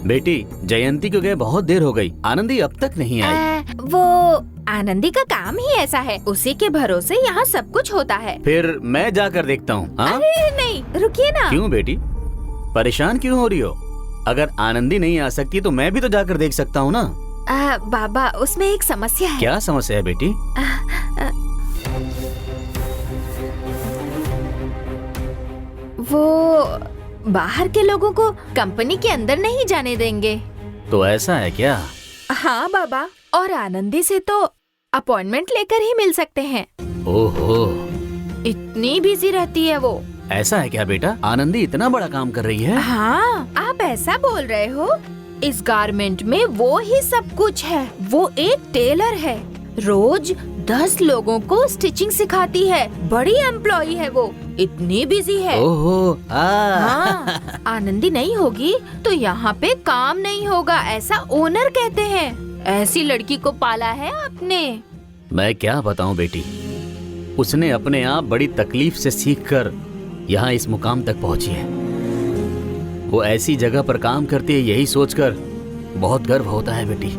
बेटी, जयंती को गए बहुत देर हो गई, आनंदी अब तक नहीं आई। वो आनंदी का काम ही ऐसा है, उसी के भरोसे यहाँ सब कुछ होता है। फिर मैं जाकर देखता हूँ। अरे नहीं, रुकिए ना। क्यों बेटी, परेशान क्यों हो रही हो? अगर आनंदी नहीं आ सकती तो मैं भी तो जाकर देख सकता हूँ ना। बाबा, उसमें एक समस्या है। क्या समस्या है बेटी? वो बाहर के लोगों को कंपनी के अंदर नहीं जाने देंगे। तो ऐसा है क्या? हाँ बाबा, और आनंदी से तो अपॉइंटमेंट लेकर ही मिल सकते हैं। ओहो, इतनी बिजी रहती है वो। ऐसा है क्या बेटा? आनंदी इतना बड़ा काम कर रही है? हाँ, आप ऐसा बोल रहे हो? इस गारमेंट में वो ही सब कुछ है। वो एक टेलर है, रोज 10 लोगों को स्टिचिंग सिखाती है। बड़ी एम्प्लॉई है वो, इतनी बिजी है। ओहो, हाँ, आनंदी नहीं होगी तो यहाँ पे काम नहीं होगा, ऐसा ओनर कहते हैं। ऐसी लड़की को पाला है आपने। मैं क्या बताऊं बेटी, उसने अपने आप बड़ी तकलीफ से सीखकर यहाँ इस मुकाम तक पहुंची है। वो ऐसी जगह पर काम करती है, यही सोचकर बहुत गर्व होता है बेटी।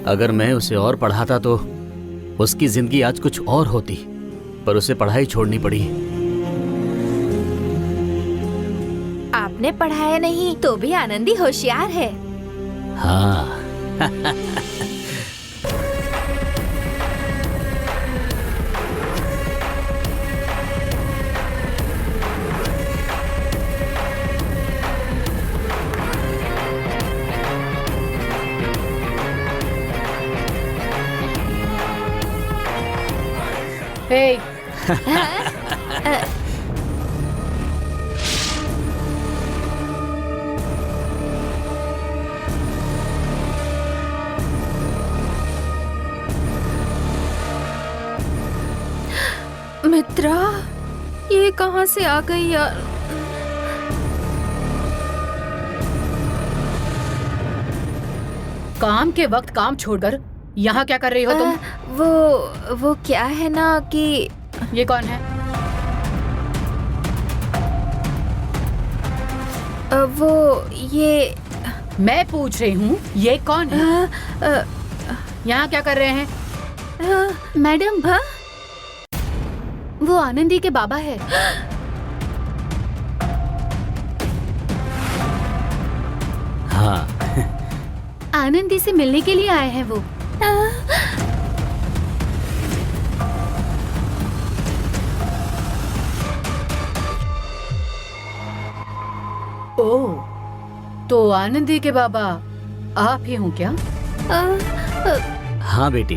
अगर मैं उसे और पढ़ाता तो उसकी जिंदगी आज कुछ और होती, पर उसे पढ़ाई छोड़नी पड़ी। आपने पढ़ाया नहीं तो भी आनंदी होशियार है। हाँ। Hey. मित्रा, ये कहाँ से आ गई यार? काम के वक्त काम छोड़कर यहाँ क्या कर रही हो तुम? वो क्या है ना कि ये कौन है? ये मैं पूछ रही हूँ, ये कौन है? यहाँ क्या कर रहे हैं? मैडम, वो आनंदी के बाबा है। हाँ। आनंदी से मिलने के लिए आए हैं वो। ओह, तो आनंदी के बाबा आप ही हो क्या? हाँ बेटी,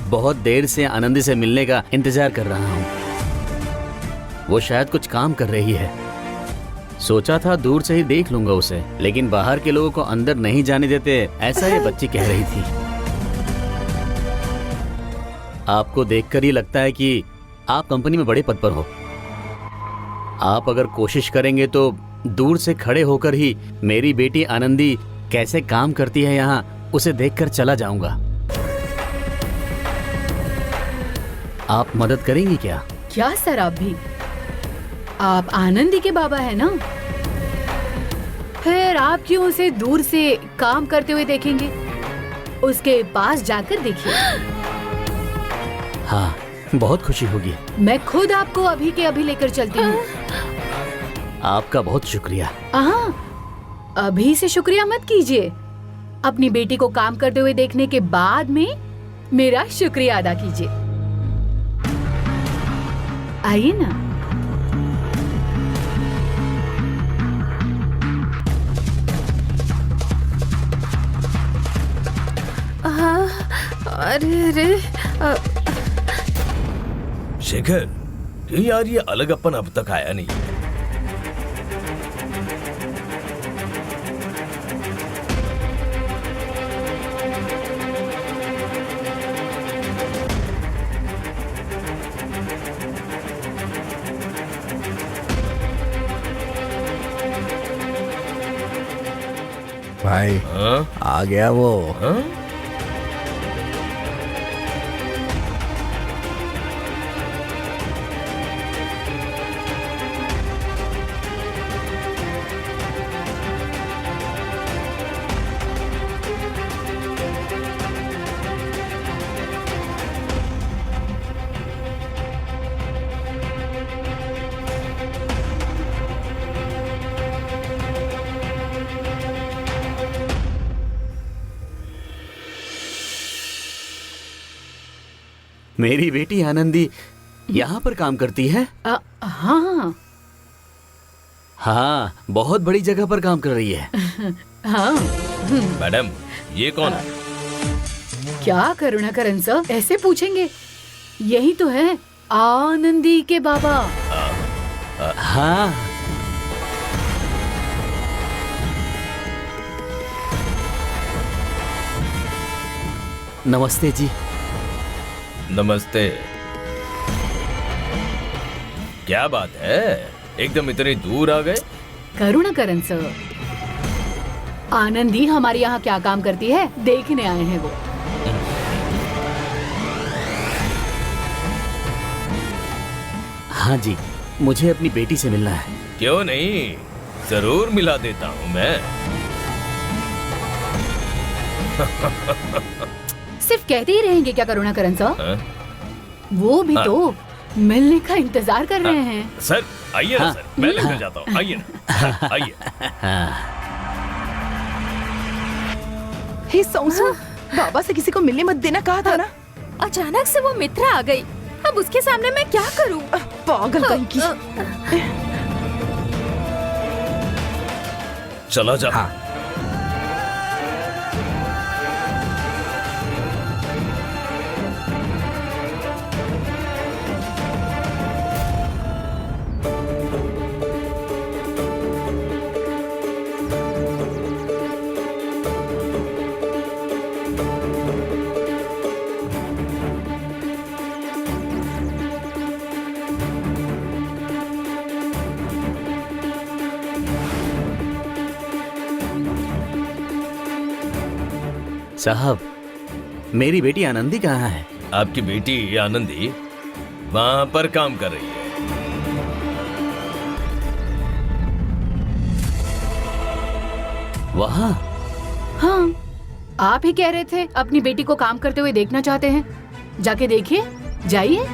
बहुत देर से आनंदी से मिलने का इंतजार कर रहा हूँ। वो शायद कुछ काम कर रही है। सोचा था दूर से ही देख लूंगा उसे, लेकिन बाहर के लोगों को अंदर नहीं जाने देते, ऐसा ये बच्ची कह रही थी। आपको देखकर ही लगता है कि आप कंपनी में बड़े पद पर हो। आप अगर कोशिश करेंगे तो दूर से खड़े होकर ही मेरी बेटी आनंदी कैसे काम करती है यहाँ, उसे देखकर चला जाऊंगा। आप मदद करेंगी क्या? क्या सर, आप भी? आप आनंदी के बाबा है ना? फिर आप क्यों उसे दूर से काम करते हुए देखेंगे? उसके पास जाकर देखिए। हाँ, बहुत खुशी होगी। मैं खुद आपको अभी के अभी लेकर चलती हूँ। आपका बहुत शुक्रिया। हाँ, अभी से शुक्रिया मत कीजिए। अपनी बेटी को काम करते हुए देखने के बाद में मेरा शुक्रिया अदा कीजिए। आइए ना। हाँ, अरे शेखर, क्यों यार ये अलग अपन अब तक आया नहीं? भाई आ गया वो। मेरी बेटी आनंदी यहाँ पर काम करती है? हाँ हाँ, बहुत बड़ी जगह पर काम कर रही है। हाँ। मैडम, ये कौन है? क्या करुणाकरण सर ऐसे पूछेंगे? यही तो है आनंदी के बाबा। हाँ। नमस्ते जी। नमस्ते। क्या बात है, एकदम इतनी दूर आ गए? करुणाकरण सर, आनंदी हमारे यहाँ क्या काम करती है देखने आए हैं वो। हाँ जी, मुझे अपनी बेटी से मिलना है। क्यों नहीं, जरूर मिला देता हूँ मैं। सिर्फ कहते ही रहेंगे क्या करुणाकरण सर? हाँ? वो भी तो मिलने का इंतजार कर रहे हैं। सर आइए ना हाँ। सर, मैं लेकर जाता हूँ, आइए ना, आइए। हे सौंसू, बाबा से किसी को मिलने मत देना कहा था ना। अचानक से वो मित्रा आ गई, अब उसके सामने मैं क्या करूं? पागल कहीं की। चला जा। हाँ। साहब, मेरी बेटी आनंदी कहाँ है? आपकी बेटी आनंदी वहाँ पर काम कर रही है। वहाँ? हाँ, आप ही कह रहे थे अपनी बेटी को काम करते हुए देखना चाहते हैं। जाके देखिए, जाइए।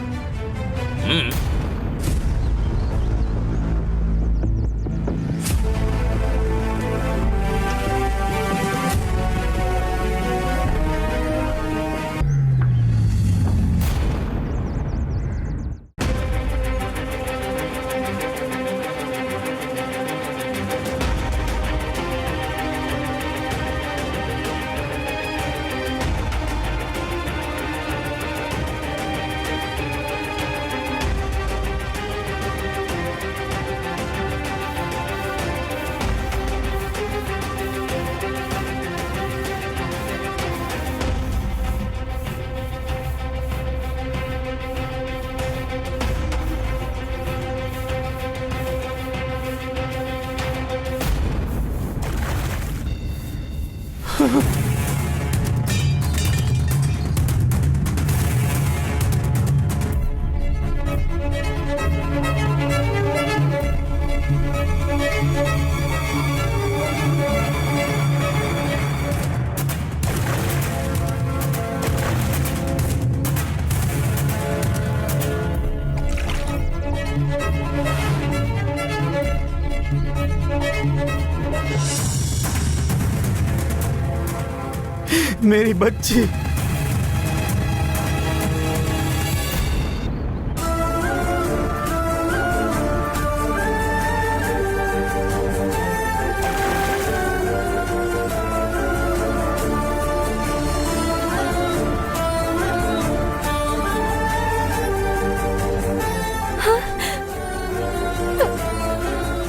मेरी बच्ची।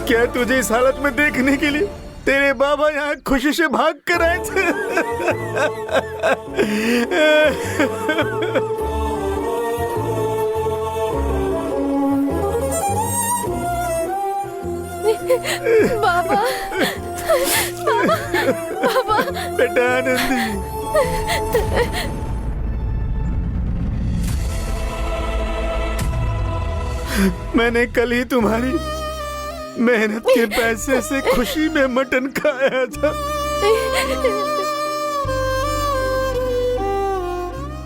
क्या तुझे इस हालत में देखने के लिए तेरे बाबा यहाँ खुशी से भाग कर आए थे? बाबा, बाबा, बेटा आनंदी, मैंने कल ही तुम्हारी मेहनत के पैसे से खुशी में मटन खाया था,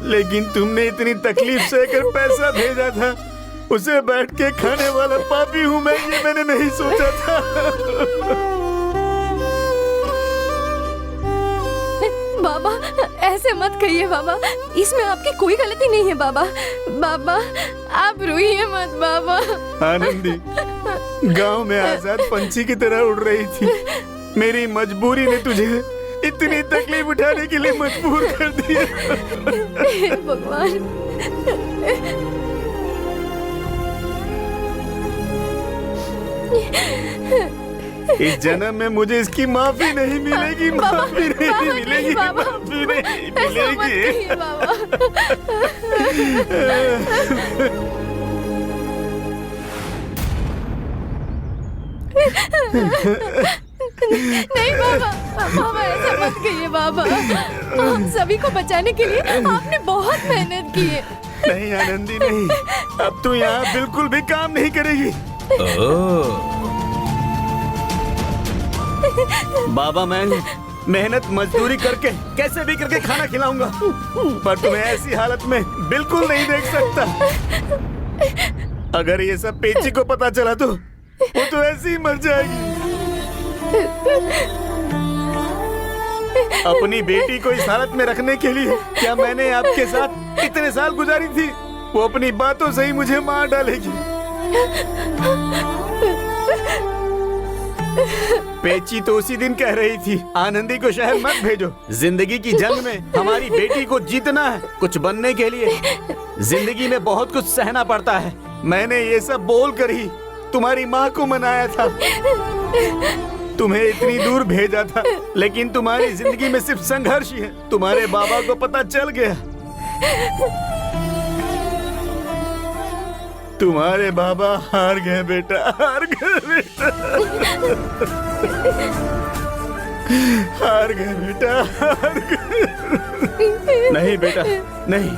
लेकिन तुमने इतनी तकलीफ सहकर पैसा भेजा था, उसे बैठ के खाने वाला पापी हूँ मैं, ये मैंने नहीं सोचा था। बाबा ऐसे ऐसे मत कहिए बाबा, इसमें आपकी कोई गलती नहीं है बाबा। बाबा आप रोइए मत बाबा। आनंदी गांव में आजाद पंछी की तरह उड़ रही थी। मेरी मजबूरी ने तुझे इतनी तकलीफ उठाने के लिए मजबूर कर दिया। हे भगवान। इस जन्म में मुझे इसकी माफी नहीं मिलेगी, माफी नहीं मिलेगी, बाबा, माफी नहीं ऐसा मत मिलेगी। कहिए बाबा। नहीं बाबा, बाबा ऐसा मत कहिए बाबा। हम सभी को बचाने के लिए आपने बहुत मेहनत की है। नहीं आनंदी नहीं, अब तू यहाँ बिल्कुल भी काम नहीं करेगी। बाबा मैं मेहनत मजदूरी करके कैसे भी करके खाना खिलाऊंगा, पर तुम्हें ऐसी हालत में बिल्कुल नहीं देख सकता। अगर ये सब पेची को पता चला तो वो तो ऐसे ही मर जाएगी। अपनी बेटी को इस हालत में रखने के लिए क्या मैंने आपके साथ इतने साल गुजारी थी, वो अपनी बातों से ही मुझे मार डालेगी। पेची तो उसी दिन कह रही थी आनंदी को शहर मत भेजो, जिंदगी की जंग में हमारी बेटी को जीतना है। कुछ बनने के लिए जिंदगी में बहुत कुछ सहना पड़ता है। मैंने ये सब बोल कर ही तुम्हारी माँ को मनाया था, तुम्हें इतनी दूर भेजा था, लेकिन तुम्हारी जिंदगी में सिर्फ संघर्ष ही है। तुम्हारे बाबा को पता चल गया, तुम्हारे बाबा हार गए बेटा, हार गए बेटा, हार गए बेटा, हार गए। नहीं बेटा नहीं,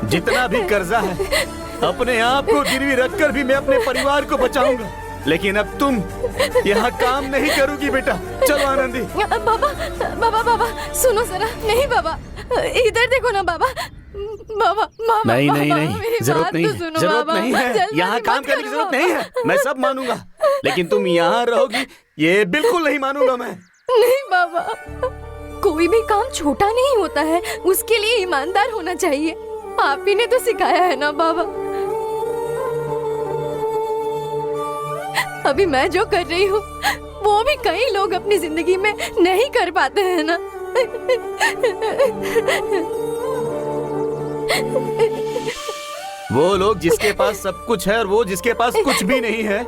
जितना भी कर्जा है अपने आप को गिरवी रखकर भी मैं अपने परिवार को बचाऊंगा, लेकिन अब तुम यहाँ काम नहीं करोगी बेटा। चलो आनंदी। बाबा बाबा बाबा सुनो जरा। नहीं बाबा, इधर देखो ना बाबा। बाबा बाबा नहीं नहीं बाबा, नहीं, मेरी जरूरत बात नहीं तो है, सुनो जरूरत बाबा। नहीं है, जल्दी यहाँ मत काम करने की करो। जरूरत नहीं है। मैं सब मानूंगा, लेकिन तुम यहाँ रहोगी ये बिल्कुल नहीं मानूंगा मैं। नहीं बाबा, कोई भी काम छोटा नहीं होता है, उसके लिए ईमानदार होना चाहिए। आप ही ने तो सिखाया है ना बाबा। अभी मैं जो कर रही हूँ वो भी कई लोग अपनी जिंदगी में नहीं कर पाते हैं ना। वो लोग जिसके पास सब कुछ है और वो जिसके पास कुछ भी नहीं है,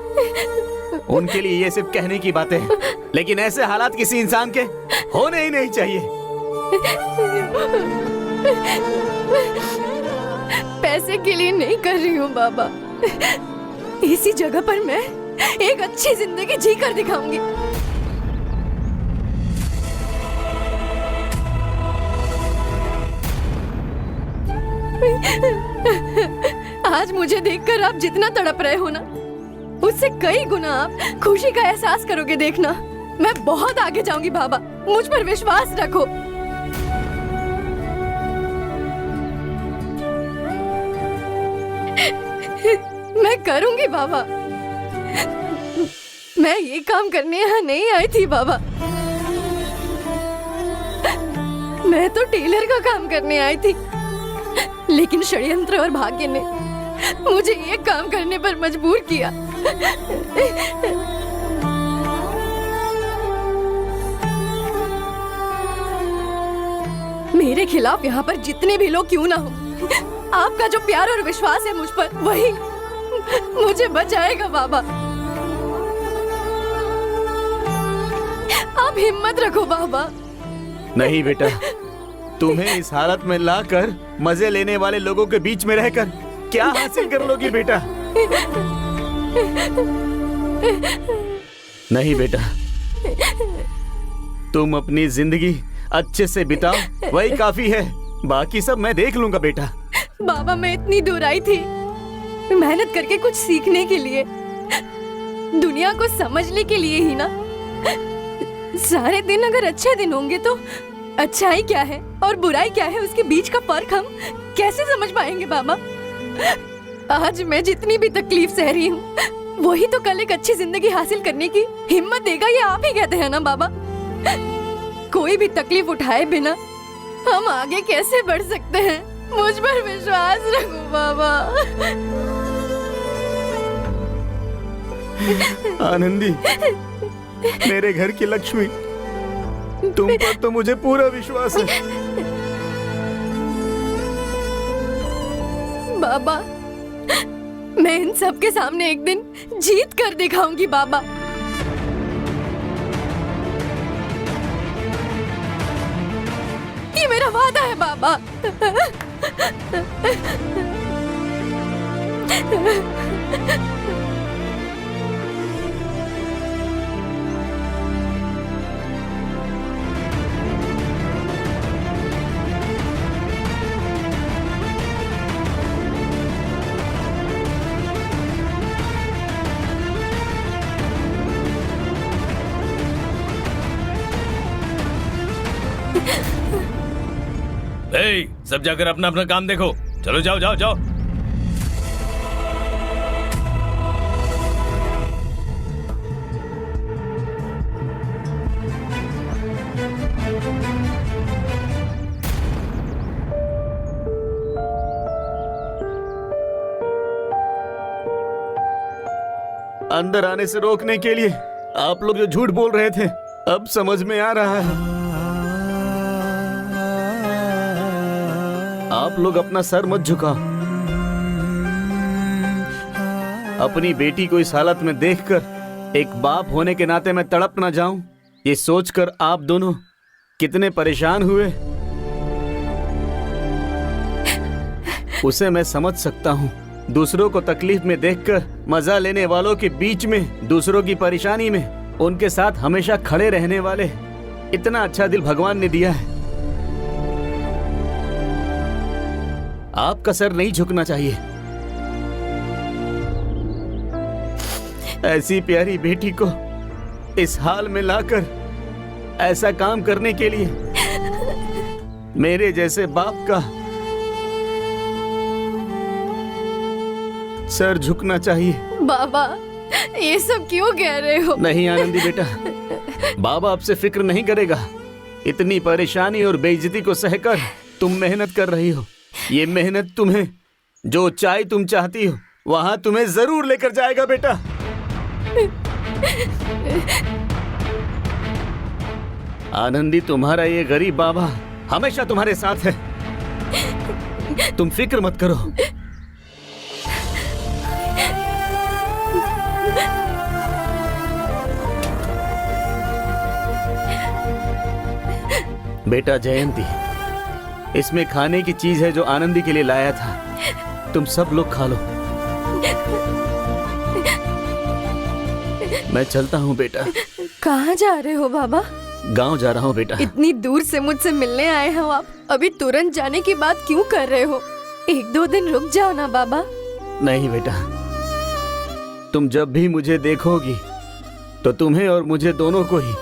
उनके लिए ये सिर्फ कहने की बातें हैं, लेकिन ऐसे हालात किसी इंसान के होने ही नहीं चाहिए। पैसे के लिए नहीं कर रही हूँ बाबा, इसी जगह पर मैं एक अच्छी जिंदगी जी कर दिखाऊंगी। आज मुझे देखकर आप जितना तड़प रहे हो ना, उससे कई गुना आप खुशी का एहसास करोगे। देखना, मैं बहुत आगे जाऊंगी बाबा, मुझ पर विश्वास रखो। मैं करूंगी बाबा। मैं ये काम करने यहाँ नहीं आई थी बाबा, मैं तो टेलर का काम करने आई थी, लेकिन षड्यंत्र और भाग्य ने मुझे ये काम करने पर मजबूर किया। मेरे खिलाफ यहाँ पर जितने भी लोग क्यों ना हो, आपका जो प्यार और विश्वास है मुझ पर, वही मुझे बचाएगा बाबा। आप हिम्मत रखो बाबा। नहीं बेटा, तुम्हें इस हालत में लाकर मजे लेने वाले लोगों के बीच में रहकर क्या हासिल कर लोगी बेटा? नहीं बेटा, तुम अपनी जिंदगी अच्छे से बिताओ, वही काफी है, बाकी सब मैं देख लूंगा बेटा। बाबा मैं इतनी दूर आई थी मेहनत करके कुछ सीखने के लिए, दुनिया को समझने के लिए ही ना। सारे दिन अगर अच्छे दिन होंगे तो अच्छाई क्या है और बुराई क्या है, उसके बीच का फर्क हम कैसे समझ पाएंगे बाबा? आज मैं जितनी भी तकलीफ सह रही हूँ, वही तो कल एक अच्छी जिंदगी हासिल करने की हिम्मत देगा, ये आप ही कहते हैं ना बाबा। कोई भी तकलीफ उठाए बिना हम आगे कैसे बढ़ सकते हैं? मुझ पर विश्वास रखो बाबा। आनंदी, मेरे घर की लक्ष्मी, तुम पर तो मुझे पूरा विश्वास है। बाबा, मैं इन सब के सामने एक दिन जीत कर दिखाऊंगी बाबा। ये मेरा वादा है बाबा। ए, सब जाकर अपना अपना काम देखो। चलो जाओ जाओ जाओ। अंदर आने से रोकने के लिए आप लोग जो झूठ बोल रहे थे, अब समझ में आ रहा है। आप लोग अपना सर मत झुकाओ। अपनी बेटी को इस हालत में देखकर एक बाप होने के नाते मैं तड़प ना जाऊं, ये सोचकर आप दोनों कितने परेशान हुए उसे मैं समझ सकता हूं। दूसरों को तकलीफ में देखकर मजा लेने वालों के बीच में, दूसरों की परेशानी में उनके साथ हमेशा खड़े रहने वाले, इतना अच्छा दिल भगवान ने दिया है। आपका सर नहीं झुकना चाहिए। ऐसी प्यारी बेटी को इस हाल में लाकर ऐसा काम करने के लिए मेरे जैसे बाप का सर झुकना चाहिए। बाबा, ये सब क्यों कह रहे हो? नहीं आनंदी बेटा, बाबा आपसे फिक्र नहीं करेगा। इतनी परेशानी और बेइज्जती को सहकर तुम मेहनत कर रही हो। ये मेहनत तुम्हें जो ऊंचाई तुम चाहती हो वहां तुम्हें जरूर लेकर जाएगा बेटा। आनंदी, तुम्हारा ये गरीब बाबा हमेशा तुम्हारे साथ है। तुम फिक्र मत करो। बेटा जयंती, इसमें खाने की चीज है जो आनंदी के लिए लाया था, तुम सब लोग खा लो। मैं चलता हूँ बेटा। कहाँ जा रहे हो बाबा? गांव जा रहा हूँ बेटा। इतनी दूर से मुझसे मिलने आए हो आप, अभी तुरंत जाने की बात क्यों कर रहे हो? 1-2 दिन रुक जाओ ना बाबा। नहीं बेटा, तुम जब भी मुझे देखोगी तो तुम्हें और मुझे दोनों को ही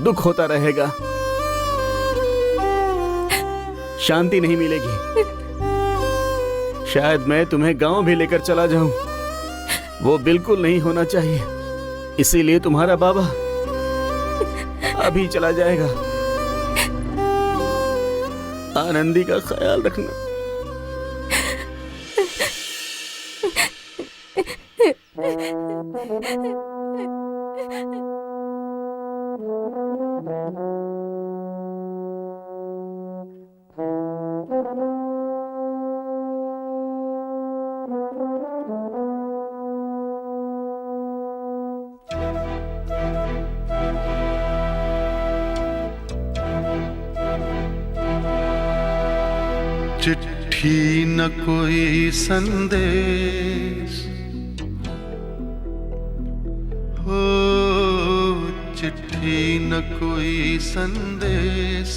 दुख होता रहेगा, शांति नहीं मिलेगी। शायद मैं तुम्हें गांव भी लेकर चला जाऊं, वो बिल्कुल नहीं होना चाहिए। इसीलिए तुम्हारा बाबा अभी चला जाएगा। आनंदी का ख्याल रखना। चिट्ठी न कोई संदेश हो, चिट्ठी न कोई संदेश,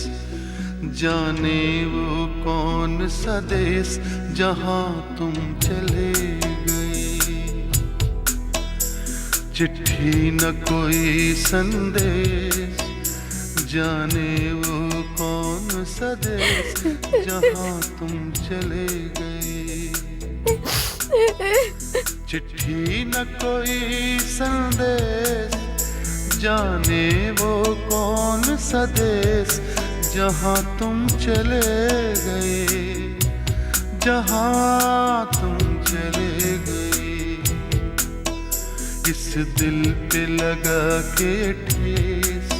जाने वो कौन सा देश जहां तुम चले गए। चिट्ठी न कोई संदेश, जाने वो कौन सा देश जहां तुम चले गए। चिट्ठी न कोई संदेश, जाने वो कौन सा देश जहाँ तुम चले गए, जहाँ तुम चले गए, इस दिल पे लगा के ठेस,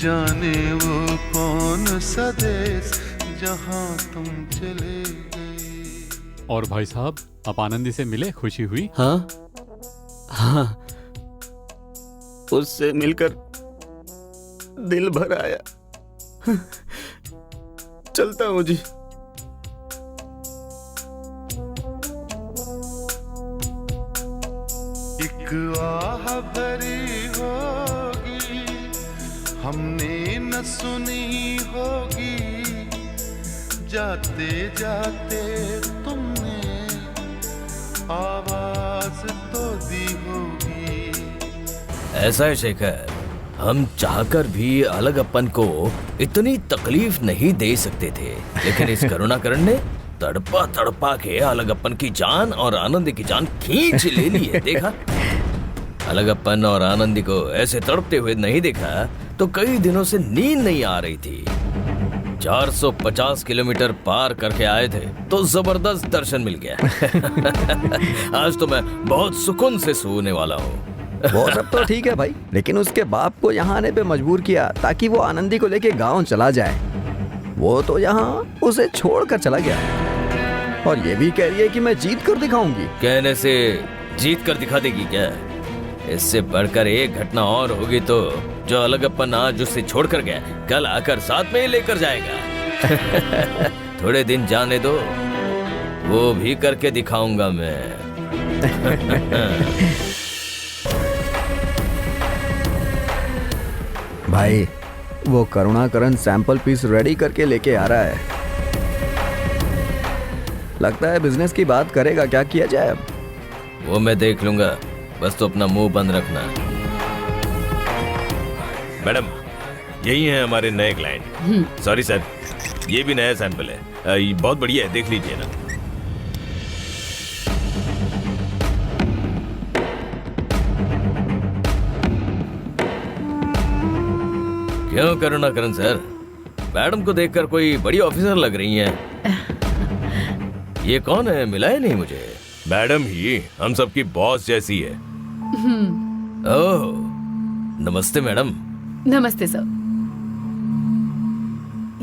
जाने वो कौन सा देश, जहाँ तुम चले गए। और भाई साहब, आप आनंदी से मिले, खुशी हुई? हाँ हाँ, उससे मिलकर दिल भर आया। चलता हूँ जी। एक आह भरी होगी, हमने न सुनी होगी, जाते जाते तुमने आवाज तो दी होगी। ऐसा है शेखर, हम चाहकर भी अलगप्पन को इतनी तकलीफ नहीं दे सकते थे, लेकिन इस करुणाकरण ने तड़पा तड़पा के अलगप्पन की जान और आनंदी की जान खींच ले ली है। देखा, अलगप्पन और आनंदी को ऐसे तड़पते हुए नहीं देखा तो कई दिनों से नींद नहीं आ रही थी। 450 किलोमीटर पार करके आए थे तो जबरदस्त दर्शन मिल गया। आज तो मैं बहुत सुकून से सोने वाला हूँ। वो सब तो ठीक है भाई, लेकिन उसके बाप को यहाँ आने पे मजबूर किया ताकि वो आनंदी को लेके गांव चला जाए। वो तो यहाँ उसे छोड़कर चला गया और ये भी कह रही है कि मैं जीत कर दिखाऊंगी। कहने से जीत कर दिखा देगी क्या? इससे बढ़कर एक घटना और होगी तो जो अलगप्पन आज उससे छोड़कर गया, कल आकर साथ में ही लेकर जाएगा। थोड़े दिन जाने दो, वो भी करके दिखाऊंगा मैं। भाई, वो करुणाकरण सैंपल पीस रेडी करके लेके आ रहा है। लगता है बिजनेस की बात करेगा। क्या किया जाए अब? वो मैं देख लूंगा, बस तो अपना मुंह बंद रखना। मैडम, यही है हमारे नए क्लाइंट। सॉरी सर, ये भी नया सैंपल है। ये बहुत बढ़िया है, देख लीजिए ना। क्यों करुणाकरण सर, मैडम को देखकर कोई बड़ी ऑफिसर लग रही हैं। ये कौन है, मिला ही नहीं मुझे। मैडम ही हम सबकी बॉस जैसी है। ओह, नमस्ते मैडम। नमस्ते सर।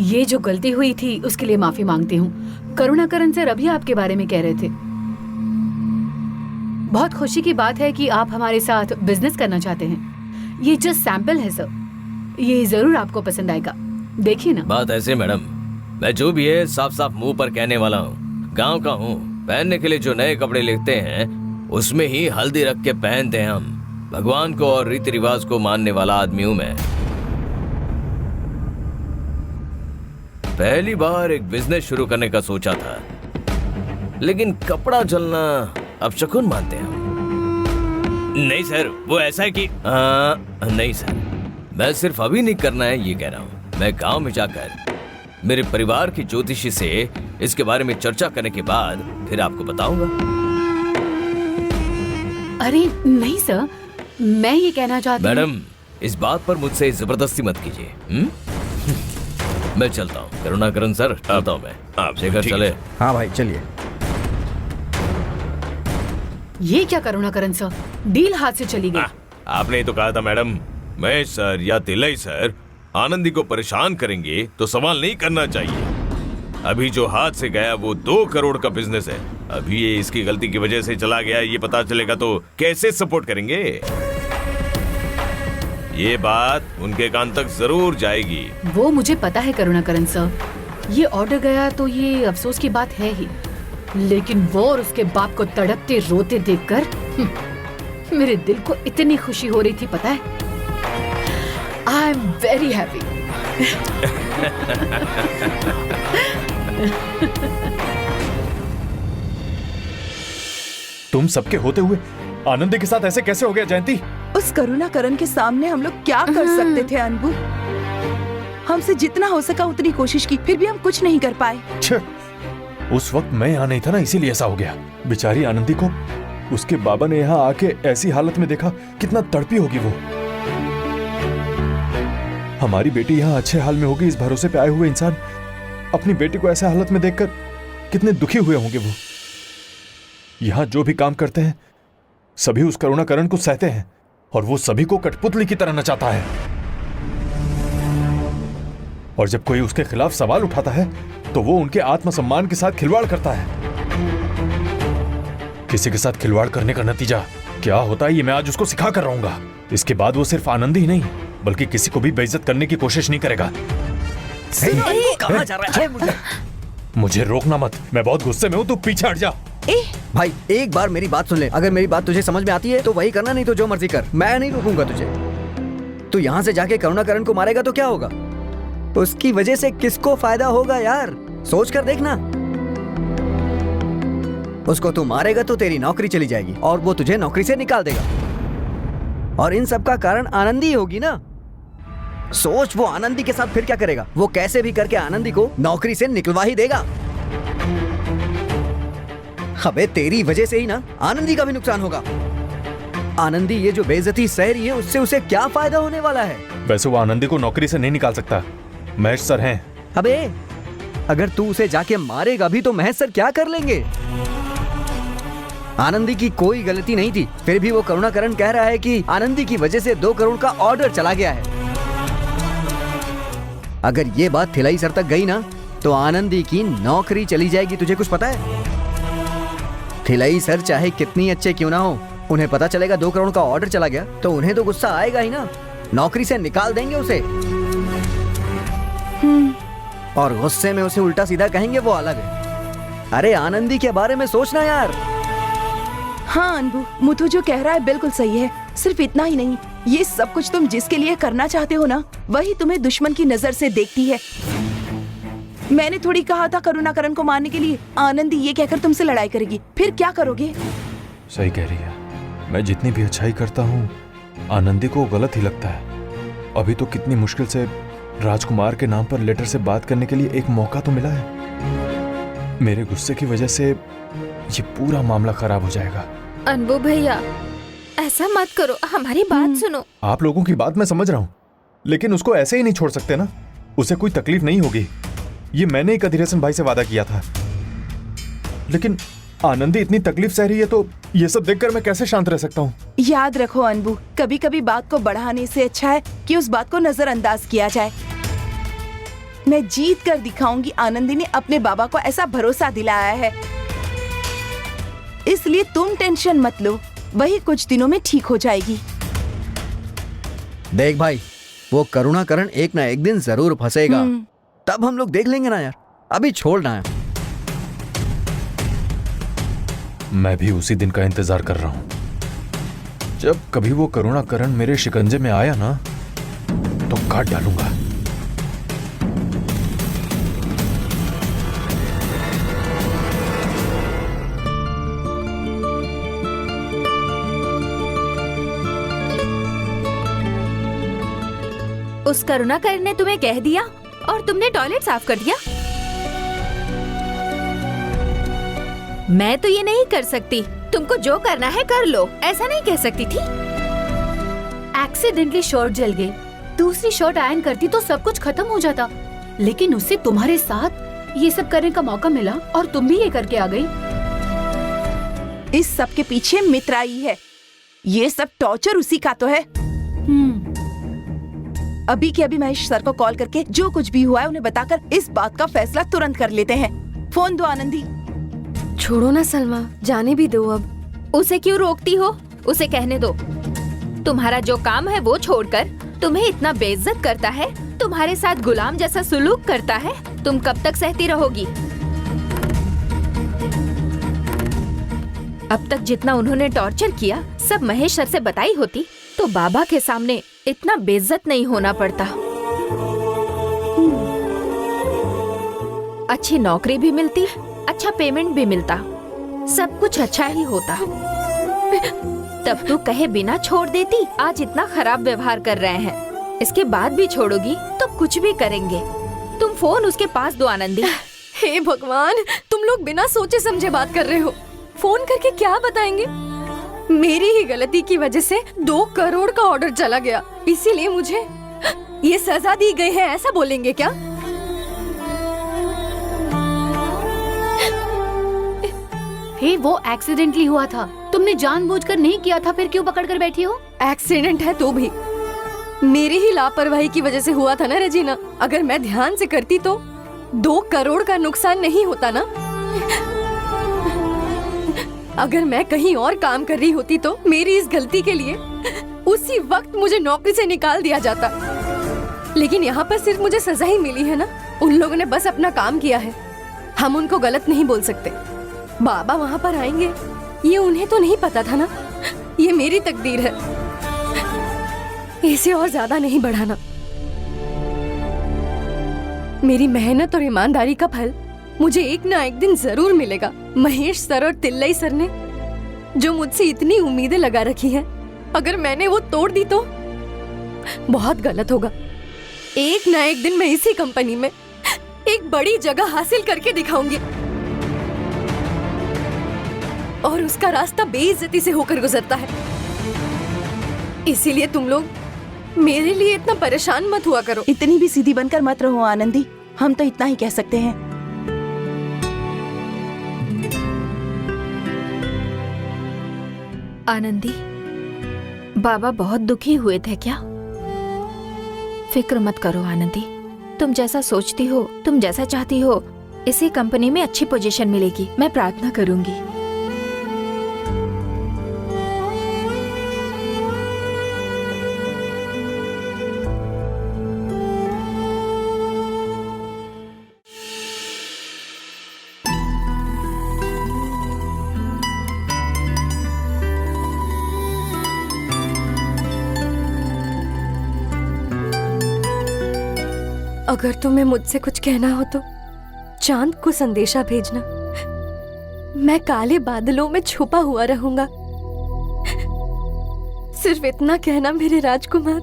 ये जो गलती हुई थी उसके लिए माफी मांगती हूँ। करुणाकरण सर अभी आपके बारे में कह रहे थे। बहुत खुशी की बात है कि आप हमारे साथ बिजनेस करना चाहते हैं। ये जस्ट सैंपल है सर, ये जरूर आपको पसंद आएगा, देखिए ना। बात ऐसे मैडम, मैं जो भी है साफ साफ मुंह पर कहने वाला हूँ। गांव का हूँ, पहनने के लिए जो नए कपड़े लेते हैं उसमें ही हल्दी रख के पहनते हैं हम। भगवान को और रीति रिवाज को मानने वाला आदमी हूँ मैं। पहली बार एक बिजनेस शुरू करने का सोचा था, लेकिन कपड़ा जलना अब शकुन मानते हैं हम। नहीं सर, वो ऐसा है कि नहीं सर, मैं सिर्फ अभी नहीं करना है ये कह रहा हूँ। मैं गांव में जाकर मेरे परिवार की ज्योतिषी से इसके बारे में चर्चा करने के बाद फिर आपको बताऊंगा। अरे नहीं सर, मैं ये कहना चाहती हूँ। मैडम, इस बात पर मुझसे जबरदस्ती मत कीजिए। मैं चलता हूँ। करुणाकरण सर, चलता हूँ मैं। आप शेखर चले। हाँ भाई चलिए। ये क्या करुणाकरण सर, डील हाथ से चली गई। आपने ही तो कहा था मैडम, मैं सर या तिलई सर आनंदी को परेशान करेंगे तो सवाल नहीं करना चाहिए। अभी जो हाथ से गया वो 2 करोड़ का बिजनेस है। अभी ये इसकी गलती की वजह से चला गया, ये पता चलेगा तो कैसे सपोर्ट करेंगे? ये बात उनके कान तक जरूर जाएगी। वो मुझे पता है करुणाकरण सर, ये ऑर्डर गया तो ये अफसोस की बात है ही, लेकिन वो और उसके बाप को तड़पते रोते देखकर मेरे दिल को इतनी खुशी हो रही थी, पता है। I am very happy. तुम सबके होते हुए आनंदी के साथ ऐसे कैसे हो गया जयंती? उस करुणाकरण के सामने हम लोग क्या कर सकते थे अनबू? हमसे जितना हो सका उतनी कोशिश की, फिर भी हम कुछ नहीं कर पाए। उस वक्त मैं यहाँ नहीं था ना, इसीलिए ऐसा हो गया। बेचारी आनंदी को उसके बाबा ने यहाँ आके ऐसी हालत में देखा, कितना तड़पी होगी वो। हमारी बेटी यहाँ अच्छे हाल में होगी, इस भरोसे पे आए हुए इंसान अपनी बेटी को ऐसे हालत में देखकर कितने दुखी हुए होंगे। वो यहाँ जो भी काम करते हैं सभी उस करुणाकरण को सहते हैं और वो सभी को कठपुतली की तरह नचाता है। और जब कोई उसके खिलाफ सवाल उठाता है तो वो उनके आत्मसम्मान के साथ खिलवाड़ करता है। किसी के साथ खिलवाड़ करने का नतीजा क्या होता है ये मैं आज उसको सिखा कर रहूंगा। इसके बाद वो सिर्फ आनंद ही नहीं बल्कि किसी को भी बेइज्जत करने की कोशिश नहीं करेगा। कहाँ जा रहा है? मुझे रोकना मत, मैं बहुत गुस्से में हूँ, तू पीछे हट जा। भाई एक बार मेरी बात सुन ले, अगर मेरी बात तुझे समझ में आती है तो वही करना, नहीं तो जो मर्जी कर, मैं नहीं रोकूंगा तुझे। तू यहाँ से जाके करुणाकरण को मारेगा तो क्या होगा? उसकी वजह से किसको फायदा होगा यार, सोच कर देखना। उसको तू मारेगा तो तेरी नौकरी चली जाएगी और वो तुझे नौकरी से निकाल देगा और इन सब का कारण आनंदी होगी ना। सोच वो आनंदी के साथ फिर क्या करेगा? वो कैसे भी करके आनंदी को नौकरी से निकलवा ही देगा। अबे तेरी वजह से ही ना आनंदी का भी नुकसान होगा। आनंदी ये जो बेइज्जती सह रही है उससे उसे क्या फायदा होने वाला है? वैसे वो आनंदी को नौकरी से नहीं निकाल सकता, महेश सर हैं। अबे अगर तू उसे जाके मारेगा भी तो महेश सर क्या कर लेंगे? आनंदी की कोई गलती नहीं थी, फिर भी वो करुणाकरण कह रहा है कि आनंदी की वजह से 2 करोड़ का ऑर्डर चला गया है। अगर ये बात थिलाई सर तक गई ना तो आनंदी की नौकरी चली जाएगी। तुझे कुछ पता है? थिलाई सर चाहे कितनी अच्छे क्यों ना हो, उन्हें पता चलेगा 2 करोड़ का ऑर्डर चला गया तो उन्हें तो गुस्सा आएगा ही ना, नौकरी से निकाल देंगे उसे। और गुस्से में उसे उल्टा सीधा कहेंगे वो अलग है। अरे आनंदी के बारे में सोचना यार। हाँ अनबू, मुथु जो कह रहा है बिल्कुल सही है। सिर्फ इतना ही नहीं, ये सब कुछ तुम जिसके लिए करना चाहते हो ना वही तुम्हें दुश्मन की नजर से देखती है। मैंने थोड़ी कहा था करुणाकरण को मारने के लिए, आनंदी ये कहकर तुमसे लड़ाई करेगी, फिर क्या करोगे? सही कह रही है, मैं जितनी भी अच्छाई करता हूँ आनंदी को गलत ही लगता है। अभी तो कितनी मुश्किल से राजकुमार के नाम पर लेटर से बात करने के लिए एक मौका तो मिला है। मेरे गुस्से की वजह से ये पूरा मामला खराब हो जाएगा। अनबू भैया ऐसा मत करो, हमारी बात सुनो। आप लोगों की बात मैं समझ रहा हूँ लेकिन उसको ऐसे ही नहीं छोड़ सकते ना, उसे कोई तकलीफ नहीं होगी। ये मैंने ही कदीरसन भाई से वादा किया था, लेकिन आनंदी इतनी तकलीफ सह रही है तो ये सब देखकर मैं कैसे शांत रह सकता हूँ? याद रखो अनबू, कभी कभी बात को बढ़ाने से अच्छा है कि उस बात को नजरअंदाज किया जाए। मैं जीत कर दिखाऊंगी आनंदी ने अपने बाबा को ऐसा भरोसा दिलाया है, इसलिए तुम टेंशन मत लो, वही कुछ दिनों में ठीक हो जाएगी। देख भाई, वो करुणाकरण एक ना एक दिन जरूर फंसेगा, तब हम लोग देख लेंगे ना यार, अभी छोड़ना है। मैं भी उसी दिन का इंतजार कर रहा हूं। जब कभी वो करुणाकरण मेरे शिकंजे में आया ना तो काट डालूंगा। उस करुणाकरण ने तुम्हें कह दिया और तुमने टॉयलेट साफ कर दिया? मैं तो ये नहीं कर सकती, तुमको जो करना है कर लो, ऐसा नहीं कह सकती थी। एक्सीडेंटली शर्ट जल गई, दूसरी शर्ट आयरन करती तो सब कुछ खत्म हो जाता, लेकिन उससे तुम्हारे साथ ये सब करने का मौका मिला और तुम भी ये करके आ गई। इस सब के पीछे मित्राई है, ये सब टॉर्चर उसी का तो है। अभी के अभी महेश सर को कॉल करके जो कुछ भी हुआ है उन्हें बताकर इस बात का फैसला तुरंत कर लेते हैं। फोन दो आनंदी। छोड़ो ना सलमा, जाने भी दो अब। उसे क्यों रोकती हो? उसे कहने दो। तुम्हारा जो काम है वो छोड़कर तुम्हें इतना बेइज्जत करता है, तुम्हारे साथ गुलाम जैसा सुलूक करता है, तुम कब तक सहती रहोगी? अब तक जितना उन्होंने टॉर्चर किया सब महेश सर से बताई होती तो बाबा के सामने इतना बेइज्जत नहीं होना पड़ता। अच्छी नौकरी भी मिलती, अच्छा पेमेंट भी मिलता, सब कुछ अच्छा ही होता। तब तू कहे बिना छोड़ देती। आज इतना खराब व्यवहार कर रहे हैं, इसके बाद भी छोड़ोगी तो कुछ भी करेंगे। तुम फोन उसके पास दो आनंदी। हे भगवान, तुम लोग बिना सोचे समझे बात कर रहे हो। फोन करके क्या बताएंगे? मेरी ही गलती की वजह से 2 करोड़ का ऑर्डर चला गया, इसीलिए मुझे ये सजा दी गई है ऐसा बोलेंगे क्या? हे, वो एक्सीडेंटली हुआ था, तुमने जानबूझकर नहीं किया था, फिर क्यों पकड़ कर बैठी हो? एक्सीडेंट है तो भी मेरी ही लापरवाही की वजह से हुआ था ना रजीना। अगर मैं ध्यान से करती तो 2 करोड़ का नुकसान नहीं होता ना। अगर मैं कहीं और काम कर रही होती तो मेरी इस गलती के लिए उसी वक्त मुझे नौकरी से निकाल दिया जाता। लेकिन यहाँ पर सिर्फ मुझे सजा ही मिली है ना। उन लोगों ने बस अपना काम किया है, हम उनको गलत नहीं बोल सकते। बाबा वहाँ पर आएंगे ये उन्हें तो नहीं पता था ना। ये मेरी तकदीर है, इसे और ज्यादा नहीं बढ़ाना। मेरी मेहनत और ईमानदारी का फल मुझे एक ना एक दिन जरूर मिलेगा। महेश सर और तिल्लई सर ने जो मुझसे इतनी उम्मीदें लगा रखी हैं, अगर मैंने वो तोड़ दी तो बहुत गलत होगा। एक ना एक दिन मैं इसी कंपनी में एक बड़ी जगह हासिल करके दिखाऊंगी और उसका रास्ता बेइज्जती से होकर गुजरता है। इसीलिए तुम लोग मेरे लिए इतना परेशान मत हुआ करो। इतनी भी सीधी बनकर मत रहो आनंदी, हम तो इतना ही कह सकते हैं। आनंदी, बाबा बहुत दुखी हुए थे क्या? फिक्र मत करो आनंदी, तुम जैसा सोचती हो, तुम जैसा चाहती हो, इसी कंपनी में अच्छी पोजीशन मिलेगी। मैं प्रार्थना करूंगी। अगर तुम्हें मुझसे कुछ कहना हो तो चांद को संदेशा भेजना। मैं काले बादलों में छुपा हुआ रहूंगा। सिर्फ इतना कहना मेरे राजकुमार।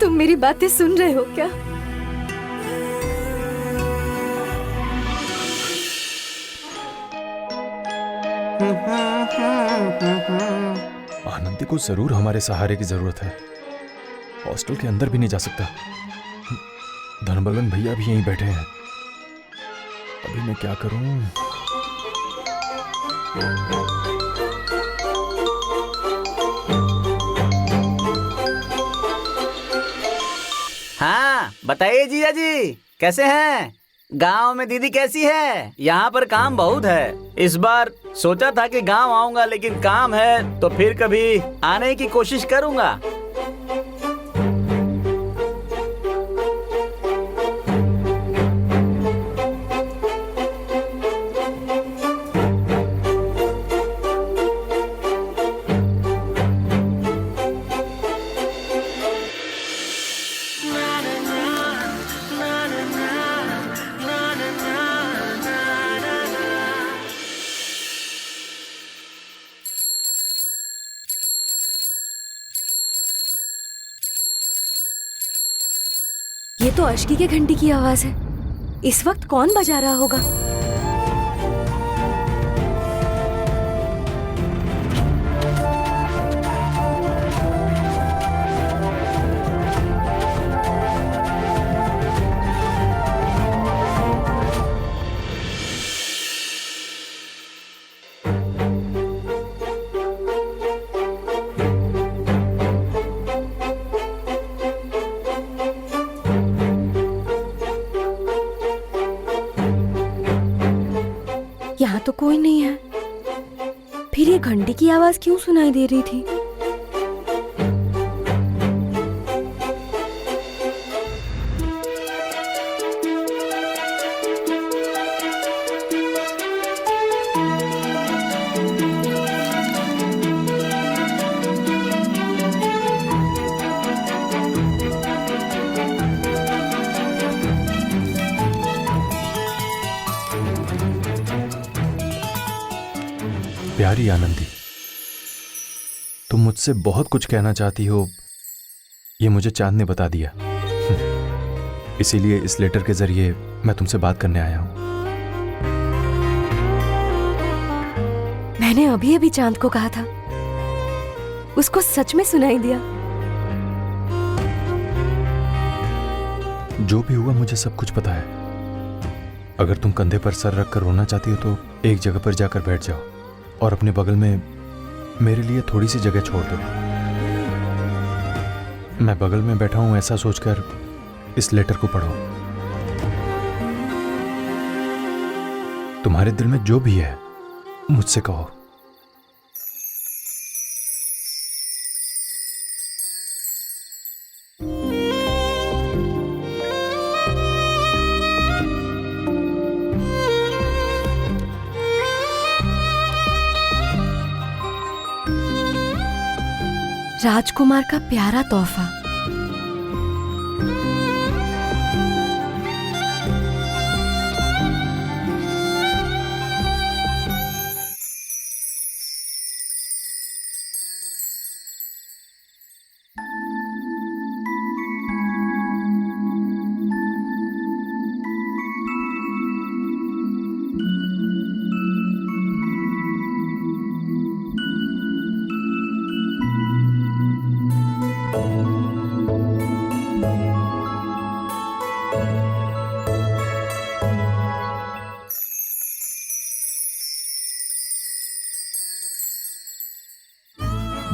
तुम मेरी बातें सुन रहे हो क्या? आनंदी को जरूर हमारे सहारे की जरूरत है। हॉस्टल के अंदर भी नहीं जा सकता। धनबलन भैया भी यहीं बैठे हैं। अभी मैं क्या करूं? हाँ बताइए जीजा जी, कैसे हैं? गांव में दीदी कैसी है? यहाँ पर काम बहुत है। इस बार सोचा था कि गांव आऊंगा, लेकिन काम है तो फिर कभी आने की कोशिश करूंगा। ये तो अश्की के घंटी की आवाज है। इस वक्त कौन बजा रहा होगा? यहाँ तो कोई नहीं है, फिर ये घंटी की आवाज क्यों सुनाई दे रही थी? प्यारी आनंदी, तुम मुझसे बहुत कुछ कहना चाहती हो, ये मुझे चांद ने बता दिया। इसीलिए इस लेटर के जरिए मैं तुमसे बात करने आया हूं। मैंने अभी अभी चांद को कहा था, उसको सच में सुनाई दिया। जो भी हुआ मुझे सब कुछ पता है। अगर तुम कंधे पर सर रख कर रोना चाहती हो तो एक जगह पर जाकर बैठ जाओ और अपने बगल में मेरे लिए थोड़ी सी जगह छोड़ दो। मैं बगल में बैठा हूं ऐसा सोचकर इस लेटर को पढ़ो। तुम्हारे दिल में जो भी है मुझसे कहो। राजकुमार का प्यारा तोहफा।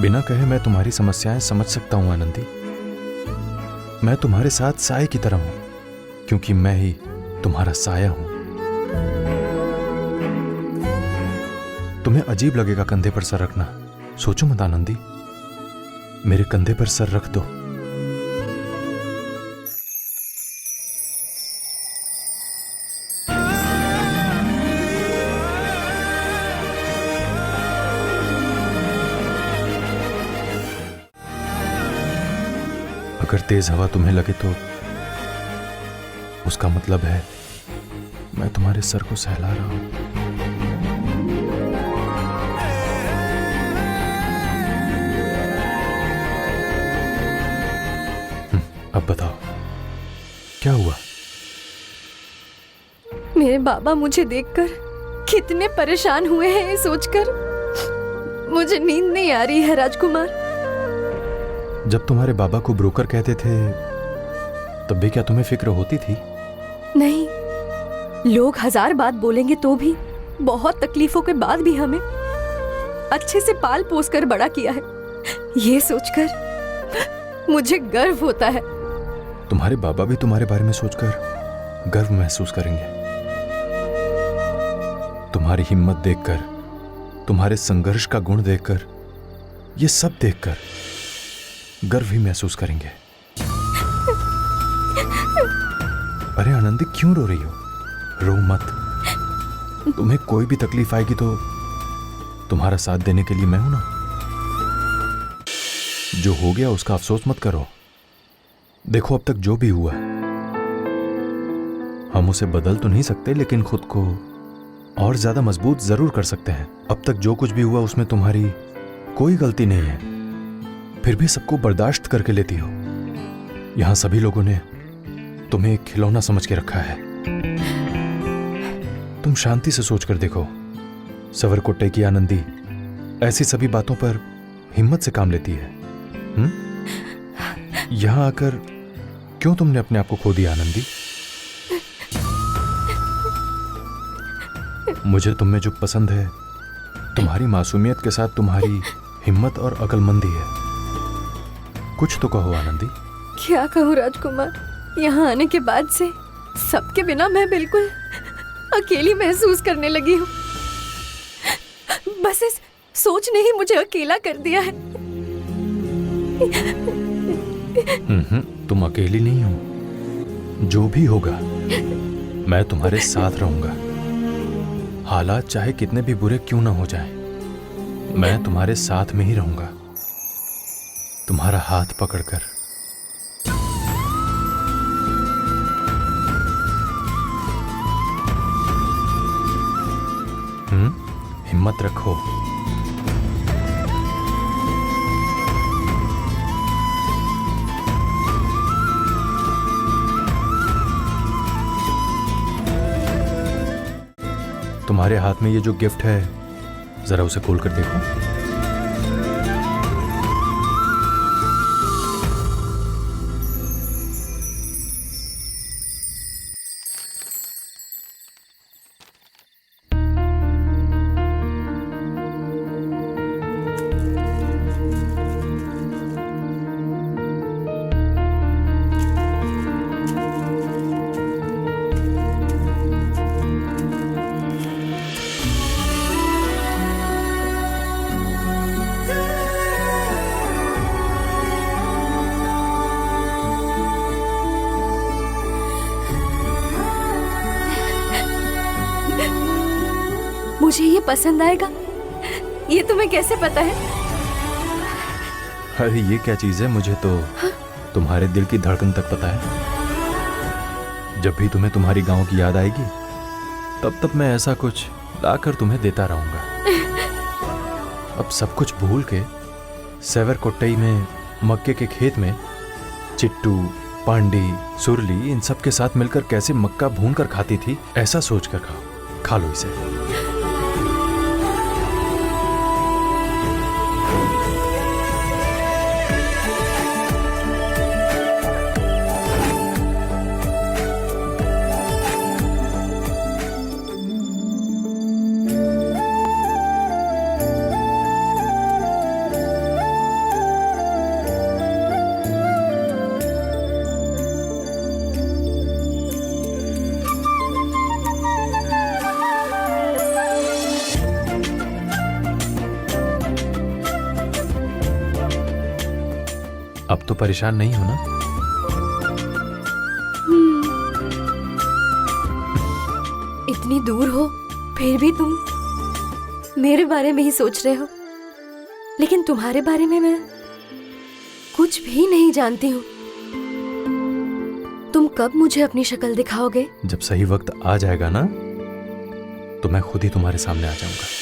बिना कहे मैं तुम्हारी समस्याएं समझ सकता हूं आनंदी। मैं तुम्हारे साथ साए की तरह हूं क्योंकि मैं ही तुम्हारा साया हूं। तुम्हें अजीब लगेगा कंधे पर सर रखना, सोचो मत आनंदी, मेरे कंधे पर सर रख दो। अगर तेज हवा तुम्हें लगे तो उसका मतलब है मैं तुम्हारे सर को सहला रहा हूं। अब बताओ क्या हुआ? मेरे बाबा मुझे देखकर कितने परेशान हुए हैं ये सोचकर मुझे नींद नहीं आ रही है राजकुमार। जब तुम्हारे बाबा को ब्रोकर कहते थे तब भी क्या तुम्हें फिक्र होती थी? नहीं, लोग 1000 बात बोलेंगे तो भी बहुत तकलीफों के बाद भी हमें अच्छे से पाल पोस कर बड़ा किया है, ये सोचकर मुझे गर्व होता है। तुम्हारे बाबा भी तुम्हारे बारे में सोचकर गर्व महसूस करेंगे। तुम्हारी हिम्मत देखकर, तुम्हारे संघर्ष का गुण देखकर, ये सब देखकर गर्व ही महसूस करेंगे। अरे आनंदी, क्यों रो रही हो? रो मत। तुम्हें कोई भी तकलीफ आएगी तो तुम्हारा साथ देने के लिए मैं हूं ना। जो हो गया उसका अफसोस मत करो। देखो अब तक जो भी हुआ हम उसे बदल तो नहीं सकते, लेकिन खुद को और ज्यादा मजबूत जरूर कर सकते हैं। अब तक जो कुछ भी हुआ उसमें तुम्हारी कोई गलती नहीं है, फिर भी सबको बर्दाश्त करके लेती हो। यहां सभी लोगों ने तुम्हें एक खिलौना समझ के रखा है। तुम शांति से सोच कर देखो, सवरकोटे की आनंदी ऐसी सभी बातों पर हिम्मत से काम लेती है। यहां आकर क्यों तुमने अपने आप को खो दिया आनंदी? मुझे तुम में जो पसंद है तुम्हारी मासूमियत के साथ तुम्हारी हिम्मत और अक्लमंदी है। कुछ तो कहो आनंदी। क्या कहूँ राजकुमार, यहाँ आने के बाद से सबके बिना मैं बिल्कुल अकेली महसूस करने लगी हूँ। बस इस सोच ने ही मुझे अकेला कर दिया है। तुम अकेली नहीं हो। जो भी होगा मैं तुम्हारे साथ रहूंगा। हालात चाहे कितने भी बुरे क्यों ना हो जाएं, मैं तुम्हारे साथ में ही रहूंगा, तुम्हारा हाथ पकड़कर। हिम्मत रखो। तुम्हारे हाथ में ये जो गिफ्ट है जरा उसे खोल कर देखो। मुझे ये पसंद आएगा, ये तुम्हें कैसे पता है? अरे ये क्या चीज है, मुझे तो तुम्हारे दिल की धड़कन तक पता है। जब भी तुम्हें तुम्हारी गांव की याद आएगी तब तब मैं ऐसा कुछ लाकर तुम्हें देता रहूंगा। अब सब कुछ भूल के सेवर कोट्टई में मक्के के खेत में चिट्टू, पांडी, सुरली इन सब के साथ मिलकर कैसे मक्का भून कर खाती थी, ऐसा सोचकर खाओ। खा लो इसे। अब तो परेशान नहीं हो ना? इतनी दूर हो फिर भी तुम मेरे बारे में ही सोच रहे हो, लेकिन तुम्हारे बारे में मैं कुछ भी नहीं जानती हूँ। तुम कब मुझे अपनी शक्ल दिखाओगे? जब सही वक्त आ जाएगा ना तो मैं खुद ही तुम्हारे सामने आ जाऊंगा।